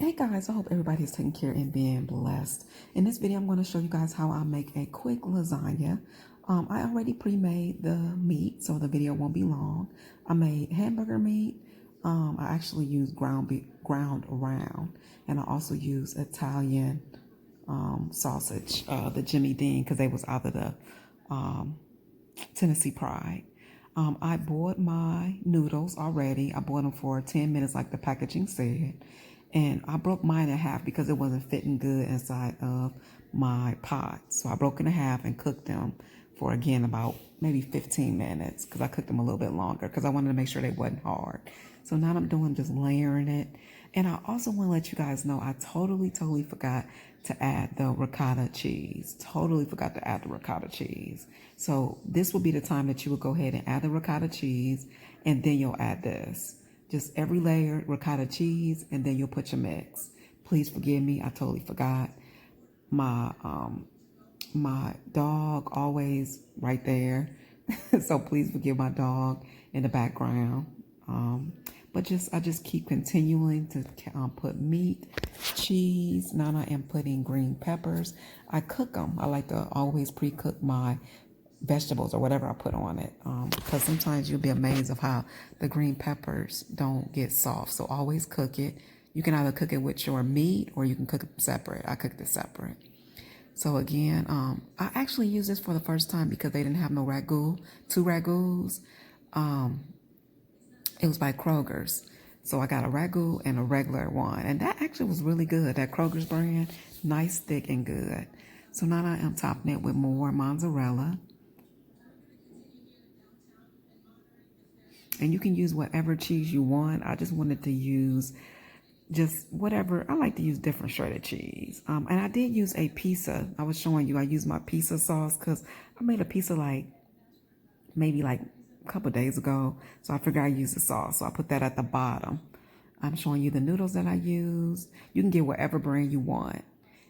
Hey guys, I hope everybody's taking care and being blessed. In this video, I'm going to show you guys how I make a quick lasagna. I already pre-made the meat, so the video won't be long. I made hamburger meat. I actually use ground round, and I also use Italian sausage, the Jimmy Dean, because they was out of the Tennessee Pride. I boiled my noodles already. I boiled them for 10 minutes like the packaging said. And I broke mine in half because it wasn't fitting good inside of my pot. So I broke it in half and cooked them for, again, about maybe 15 minutes because I cooked them a little bit longer because I wanted to make sure they wasn't hard. So now I'm doing just layering it. And I also want to let you guys know I totally forgot to add the ricotta cheese. Totally forgot to add the ricotta cheese. So this will be the time that you would go ahead and add the ricotta cheese, and then you'll add this. Just every layer ricotta cheese, and then you'll put your mix. Please forgive me, I totally forgot. My dog always right there. So please forgive my dog in the background. But I just keep continuing to put meat, cheese. Now I am putting green peppers. I cook them. I like to always pre-cook my vegetables or whatever I put on it, because sometimes you'll be amazed of how the green peppers don't get soft. So always cook it. You can either cook it with your meat or you can cook it separate. I cooked it separate. So again, I actually used this for the first time because they didn't have no ragu, two ragus. It was by Kroger's. So I got a ragu and a regular one. And that actually was really good. That Kroger's brand, nice, thick, and good. So now I am topping it with more mozzarella. And you can use whatever cheese you want. I just wanted to use just whatever. I like to use different shredded cheese. And I did use a pizza. I was showing you I used my pizza sauce because I made a pizza maybe a couple days ago. So I figured I'd use the sauce. So I put that at the bottom. I'm showing you the noodles that I use. You can get whatever brand you want.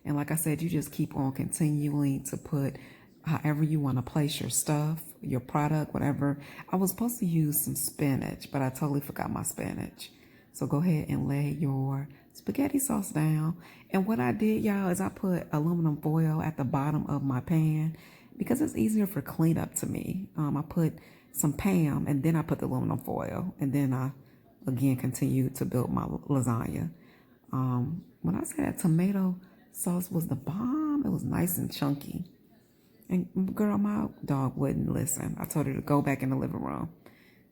And like I said, you just keep on continuing to put however you want to place your stuff, your product, whatever. I was supposed to use some spinach, but I totally forgot my spinach. So go ahead and lay your spaghetti sauce down. And what I did, y'all, is I put aluminum foil at the bottom of my pan because it's easier for cleanup to me. I put some Pam, and then I put the aluminum foil, and then I, again, continue to build my lasagna. When I said that tomato sauce was the bomb, it was nice and chunky. And girl, my dog wouldn't listen. I told her to go back in the living room.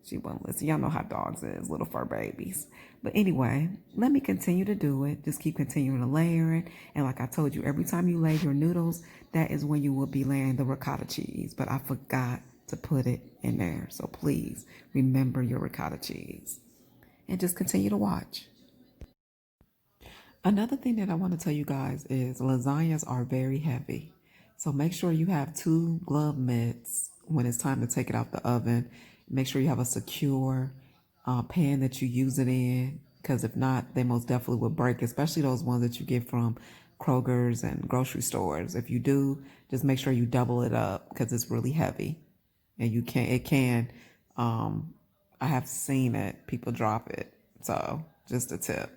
She wouldn't listen. Y'all know how dogs is, little fur babies. But anyway, let me continue to do it. Just keep continuing to layer it. And like I told you, every time you lay your noodles, that is when you will be laying the ricotta cheese. But I forgot to put it in there. So please remember your ricotta cheese. And just continue to watch. Another thing that I want to tell you guys is lasagnas are very heavy. So make sure you have 2 glove mitts when it's time to take it out the oven. Make sure you have a secure pan that you use it in, because if not, they most definitely will break, especially those ones that you get from Kroger's and grocery stores. If you do, just make sure you double it up because it's really heavy. And I have seen it, people drop it. So just a tip.